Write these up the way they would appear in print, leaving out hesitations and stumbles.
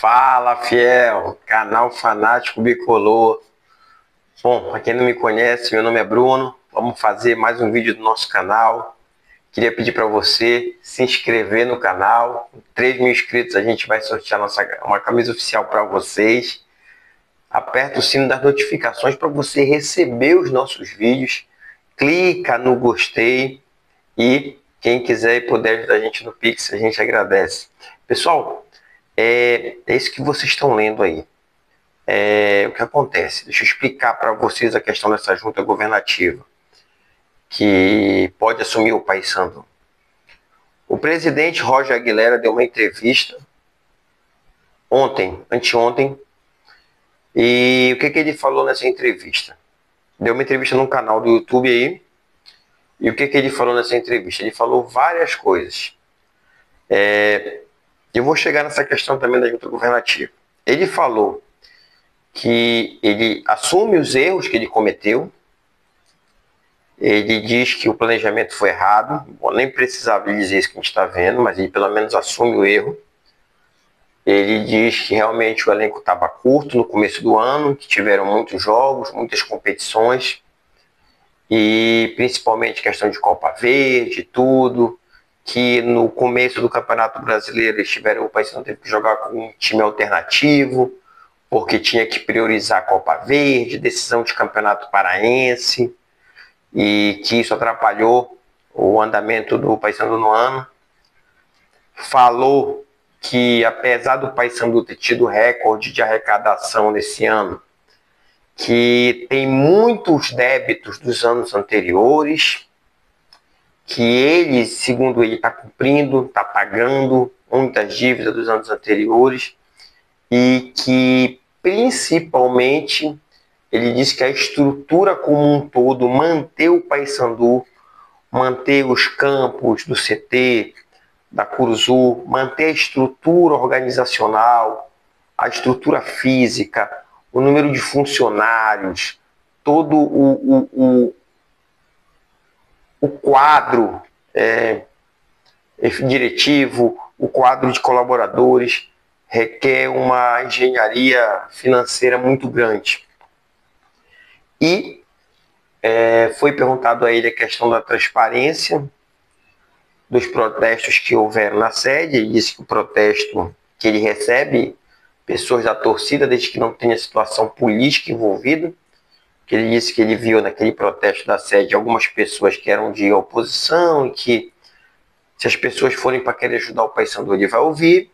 Fala, fiel, canal Fanático Bicolor. Bom, para quem não me conhece, meu nome é Bruno. Vamos fazer mais um vídeo do nosso canal. Queria pedir para você se inscrever no canal. Com 3 mil inscritos a gente vai sortear uma camisa oficial para vocês. Aperta o sino das notificações para você receber os nossos vídeos. Clica no gostei e quem quiser e puder ajudar a gente no Pix, a gente agradece. Pessoal, é isso que vocês estão lendo aí. O que acontece? Deixa eu explicar para vocês a questão dessa junta governativa que pode assumir o Paysandu. O presidente Roger Aguilera deu uma entrevista anteontem, e o que ele falou nessa entrevista? Deu uma entrevista num canal do YouTube aí, e o que ele falou nessa entrevista? Ele falou várias coisas. Eu vou chegar nessa questão também da junta governativa. Ele falou que ele assume os erros que ele cometeu. Ele diz que o planejamento foi errado. Bom, nem precisava dizer isso que a gente está vendo, mas ele pelo menos assume o erro. Ele diz que realmente o elenco estava curto no começo do ano, que tiveram muitos jogos, muitas competições, e principalmente questão de Copa Verde, tudo, que no começo do Campeonato Brasileiro o Paysandu teve que jogar com um time alternativo, porque tinha que priorizar a Copa Verde, decisão de Campeonato Paraense, e que isso atrapalhou o andamento do Paysandu no ano. Falou que apesar do Paysandu ter tido recorde de arrecadação nesse ano, que tem muitos débitos dos anos anteriores, que ele, segundo ele, está cumprindo, está pagando muitas dívidas dos anos anteriores, e que principalmente ele diz que a estrutura como um todo, manter o Paysandu, manter os campos do CT, da Curuzu, manter a estrutura organizacional, a estrutura física, o número de funcionários, todo o quadro diretivo, o quadro de colaboradores, requer uma engenharia financeira muito grande. E foi perguntado a ele a questão da transparência dos protestos que houveram na sede. Ele disse que o protesto que ele recebe pessoas da torcida, desde que não tenha situação política envolvida, que ele disse que ele viu naquele protesto da sede algumas pessoas que eram de oposição, e que se as pessoas forem para querer ajudar o Paysandu, ele vai ouvir.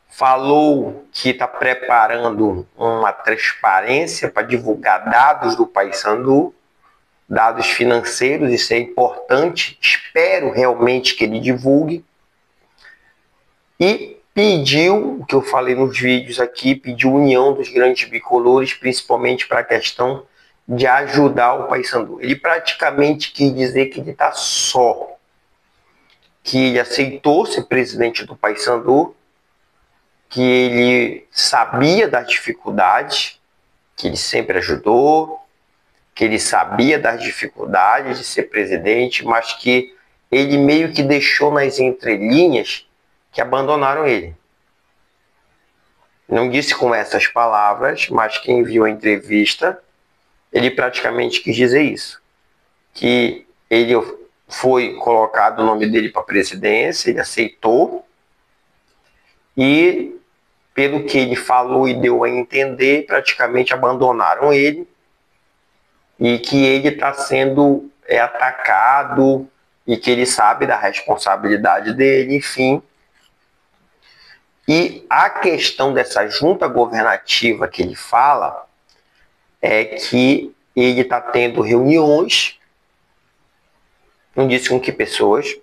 Falou que está preparando uma transparência para divulgar dados do Paysandu, dados financeiros, isso é importante, espero realmente que ele divulgue. E pediu, o que eu falei nos vídeos aqui, pediu união dos grandes bicolores, principalmente para a questão de ajudar o Paysandu. Ele praticamente quis dizer que ele está só, que ele aceitou ser presidente do Paysandu, que ele sabia das dificuldades, que ele sempre ajudou, que ele sabia das dificuldades de ser presidente, mas que ele meio que deixou nas entrelinhas que abandonaram ele. Não disse com essas palavras, mas quem viu a entrevista, ele praticamente quis dizer isso, que ele foi colocado o nome dele para a presidência, ele aceitou, e pelo que ele falou e deu a entender, praticamente abandonaram ele, e que ele está sendo atacado, e que ele sabe da responsabilidade dele, enfim. E a questão dessa junta governativa que ele fala é que ele está tendo reuniões, não disse com que pessoas,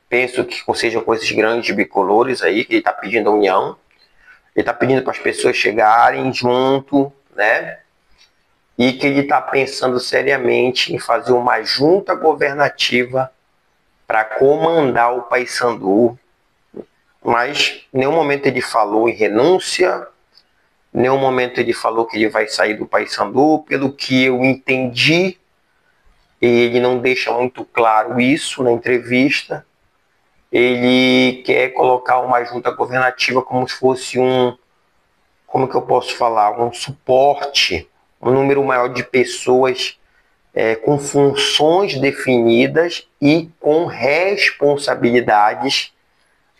penso que sejam com esses grandes bicolores aí, que ele está pedindo a união, ele está pedindo para as pessoas chegarem junto, né? E que ele está pensando seriamente em fazer uma junta governativa para comandar o Paysandu, mas em nenhum momento ele falou em renúncia, em nenhum momento ele falou que ele vai sair do Paysandu. Pelo que eu entendi, ele não deixa muito claro isso na entrevista. Ele quer colocar uma junta governativa como se fosse um como que eu posso falar, um suporte, um número maior de pessoas com funções definidas e com responsabilidades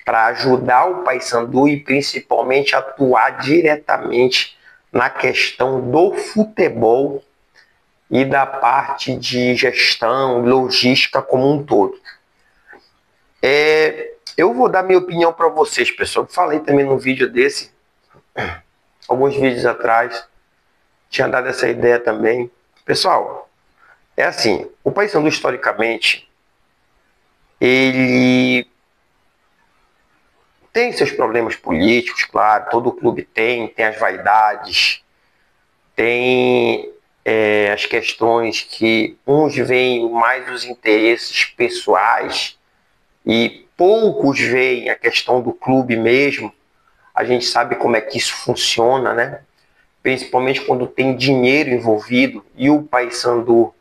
para ajudar o Paysandu e principalmente atuar diretamente na questão do futebol e da parte de gestão, logística como um todo. Eu vou dar minha opinião para vocês, pessoal. Falei também num vídeo desse, alguns vídeos atrás, tinha dado essa ideia também. Pessoal, é assim, o Paysandu historicamente, ele tem seus problemas políticos, claro, todo clube tem as vaidades, tem as questões que uns veem mais os interesses pessoais e poucos veem a questão do clube mesmo. A gente sabe como é que isso funciona, né? Principalmente quando tem dinheiro envolvido, e o Paysandu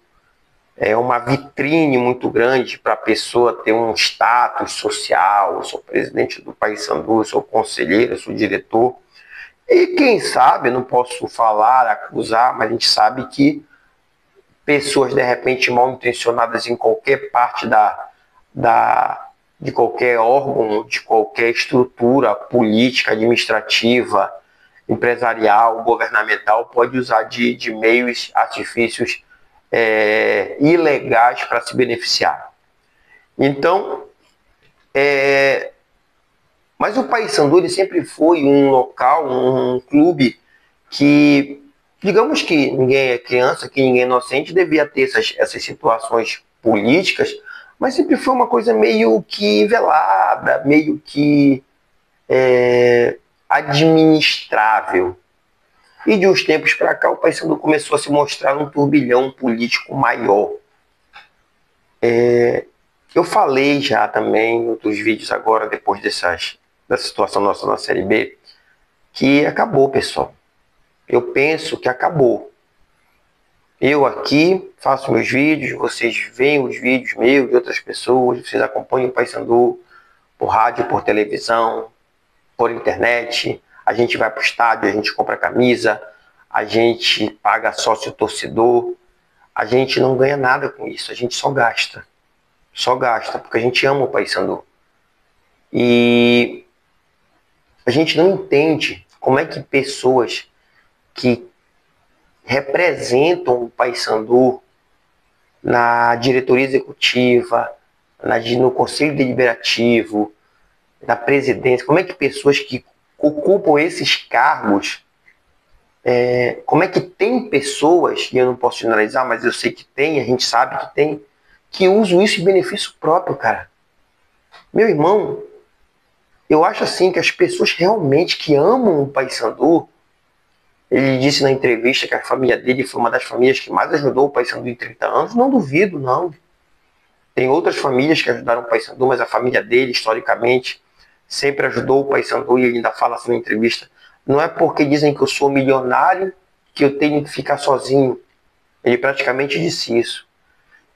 é uma vitrine muito grande para a pessoa ter um status social. Eu sou presidente do Paysandu, eu sou conselheiro, eu sou diretor. E quem sabe, eu não posso falar, acusar, mas a gente sabe que pessoas de repente mal intencionadas em qualquer parte de qualquer órgão, de qualquer estrutura política, administrativa, empresarial, governamental, pode usar de meios, artifícios ilegais para se beneficiar. Então, mas o Paysandu ele sempre foi um local, um clube que, digamos que ninguém é criança, que ninguém é inocente, devia ter essas situações políticas, mas sempre foi uma coisa meio que velada, meio que administrável. E de uns tempos para cá, o Paysandu começou a se mostrar um turbilhão político maior. Eu falei já também em outros vídeos agora, depois dessa situação nossa na Série B, que acabou, pessoal. Eu penso que acabou. Eu aqui faço meus vídeos, vocês veem os vídeos meus, de outras pessoas, vocês acompanham o Paysandu por rádio, por televisão, por internet. A gente vai para o estádio, a gente compra camisa, a gente paga sócio torcedor. A gente não ganha nada com isso, a gente só gasta. Só gasta, porque a gente ama o Paysandu. E a gente não entende como é que pessoas que representam o Paysandu na diretoria executiva, no conselho deliberativo, na presidência, como é que pessoas que ocupam esses cargos, como é que tem pessoas, e eu não posso generalizar, mas eu sei que tem, a gente sabe que tem, que usam isso em benefício próprio, cara. Meu irmão, eu acho assim que as pessoas realmente que amam o Paysandu, ele disse na entrevista que a família dele foi uma das famílias que mais ajudou o Paysandu em 30 anos. Não duvido, não. Tem outras famílias que ajudaram o Paysandu, mas a família dele, historicamente, sempre ajudou o Paysandu, e ele ainda fala assim na entrevista: não é porque dizem que eu sou milionário que eu tenho que ficar sozinho. Ele praticamente disse isso.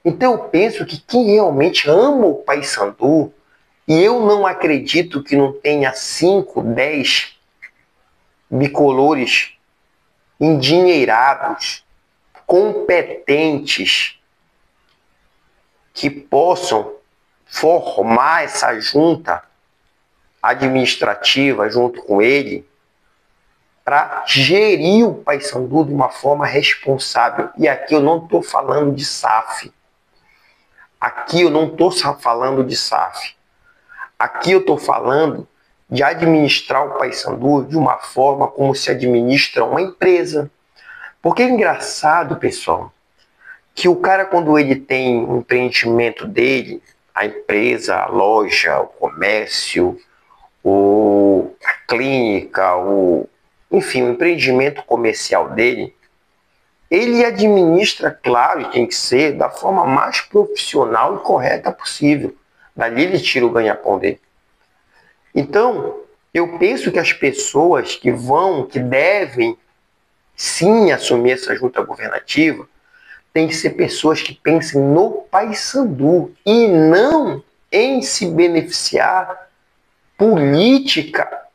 Então eu penso que quem realmente ama o Paysandu, e eu não acredito que não tenha 5, 10 bicolores endinheirados, competentes, que possam formar essa junta administrativa junto com ele para gerir o Paysandu de uma forma responsável. E aqui eu não estou falando de SAF. Aqui eu não estou falando de SAF. Aqui eu estou falando de administrar o Paysandu de uma forma como se administra uma empresa. Porque é engraçado, pessoal, que o cara, quando ele tem um empreendimento dele, a empresa, a loja, o comércio, a clínica, enfim, o empreendimento comercial dele, ele administra, claro, e tem que ser da forma mais profissional e correta possível. Dali ele tira o ganha-pão dele. Então, eu penso que as pessoas que devem sim assumir essa junta governativa, tem que ser pessoas que pensem no Paysandu e não em se beneficiar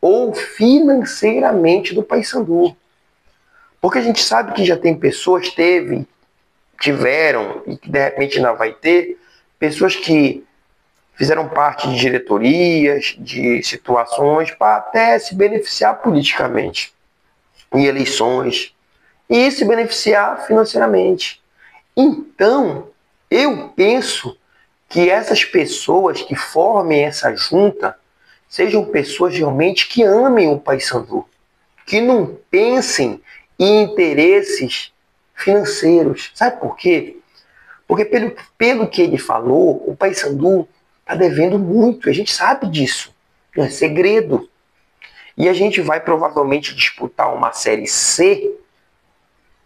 ou financeiramente do Paysandu. Porque a gente sabe que já tem pessoas, tiveram e que de repente ainda vai ter, pessoas que fizeram parte de diretorias, de situações para até se beneficiar politicamente em eleições e se beneficiar financeiramente. Então, eu penso que essas pessoas que formem essa junta sejam pessoas realmente que amem o Paysandu, que não pensem em interesses financeiros. Sabe por quê? Porque pelo que ele falou, o Paysandu está devendo muito, a gente sabe disso, não é segredo. E a gente vai provavelmente disputar uma Série C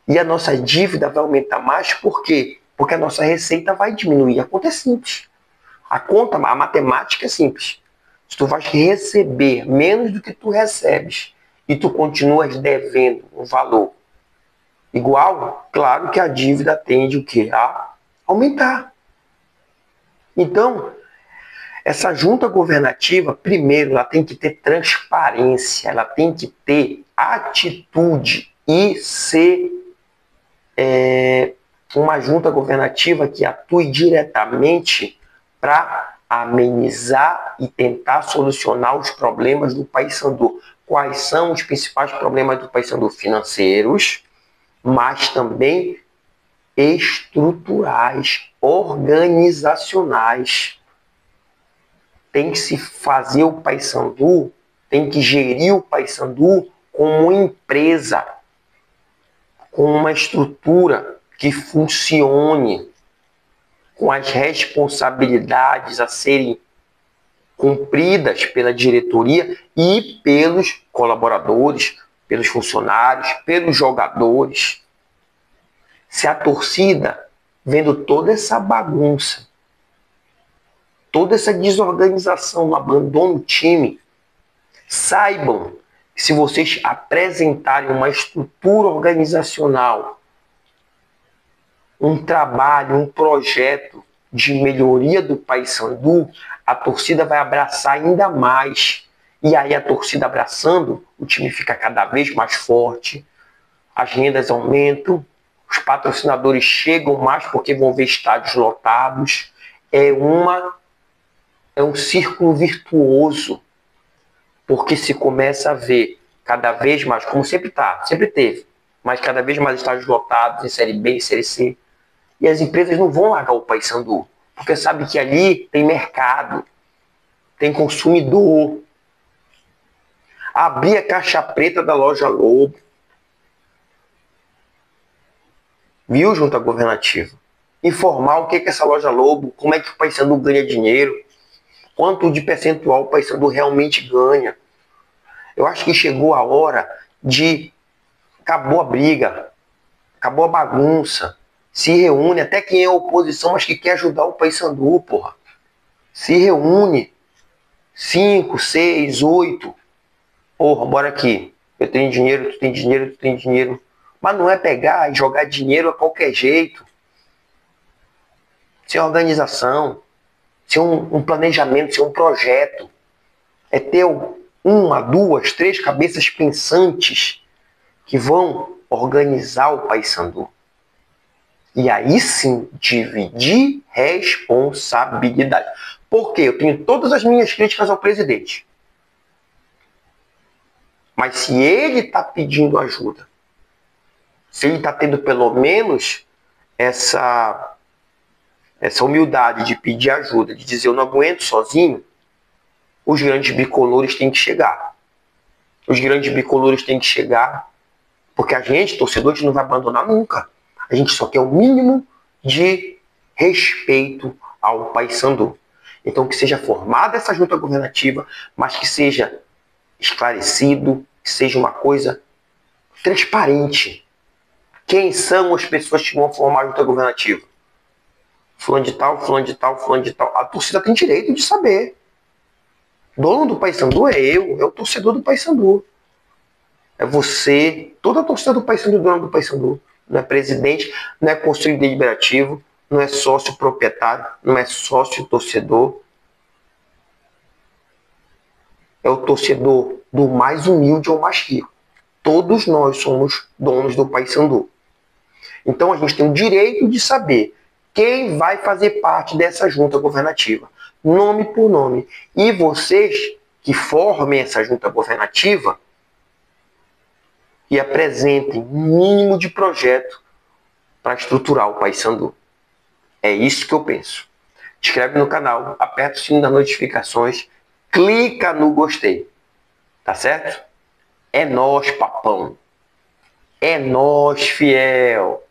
e a nossa dívida vai aumentar mais, por quê? Porque a nossa receita vai diminuir. A conta é simples. A matemática é simples. Se tu vais receber menos do que tu recebes e tu continuas devendo um valor igual, claro que a dívida tende o quê? A aumentar. Então, essa junta governativa, primeiro, ela tem que ter transparência, ela tem que ter atitude e ser uma junta governativa que atue diretamente para amenizar e tentar solucionar os problemas do Paysandu. Quais são os principais problemas do Paysandu? Financeiros, mas também estruturais, organizacionais. Tem que se fazer o Paysandu, tem que gerir o Paysandu como empresa, com uma estrutura que funcione, com as responsabilidades a serem cumpridas pela diretoria e pelos colaboradores, pelos funcionários, pelos jogadores. Se a torcida, vendo toda essa bagunça, toda essa desorganização, abandono do time, saibam que se vocês apresentarem uma estrutura organizacional, um trabalho, um projeto de melhoria do Paysandu, a torcida vai abraçar ainda mais. E aí a torcida abraçando, o time fica cada vez mais forte, as rendas aumentam, os patrocinadores chegam mais porque vão ver estádios lotados. É um círculo virtuoso, porque se começa a ver cada vez mais, como sempre teve, mas cada vez mais estádios lotados em Série B e Série C. E as empresas não vão largar o Paysandu, porque sabe que ali tem mercado, tem consumidor. Abrir a caixa preta da loja Lobo. Viu, junta governativa? Informar o que é essa loja Lobo, como é que o Paysandu ganha dinheiro, quanto de percentual o Paysandu realmente ganha. Eu acho que chegou a hora de... Acabou a briga, acabou a bagunça. Se reúne, até quem é oposição, mas que quer ajudar o Paysandu, porra. Se reúne. 5, 6, 8. Porra, bora aqui. Eu tenho dinheiro, tu tem dinheiro, tu tem dinheiro. Mas não é pegar e jogar dinheiro a qualquer jeito. Sem organização, sem um planejamento, sem um projeto. É ter uma, duas, três cabeças pensantes que vão organizar o Paysandu. E aí sim, dividir responsabilidade. Porque eu tenho todas as minhas críticas ao presidente. Mas se ele está pedindo ajuda, se ele está tendo pelo menos essa humildade de pedir ajuda, de dizer eu não aguento sozinho, os grandes bicolores têm que chegar. Os grandes bicolores têm que chegar, porque a gente, torcedor, a gente não vai abandonar nunca. A gente só quer o mínimo de respeito ao Paysandu. Então que seja formada essa junta governativa, mas que seja esclarecido, que seja uma coisa transparente. Quem são as pessoas que vão formar a junta governativa? Fulano de tal, fulano de tal, fulano de tal. A torcida tem direito de saber. Dono do Paysandu é eu, é o torcedor do Paysandu. É você, toda a torcida do Paysandu, dono do Paysandu. Não é presidente, não é conselho deliberativo, não é sócio proprietário, não é sócio torcedor. é o torcedor do mais humilde ao mais rico. Todos nós somos donos do Paysandu. Então a gente tem o direito de saber quem vai fazer parte dessa junta governativa, nome por nome. E vocês que formem essa junta governativa e apresentem um mínimo de projeto para estruturar o Paysandu. É isso que eu penso. Se inscreve no canal, aperta o sininho das notificações, clica no gostei. Tá certo? É nós, papão. É nós, fiel.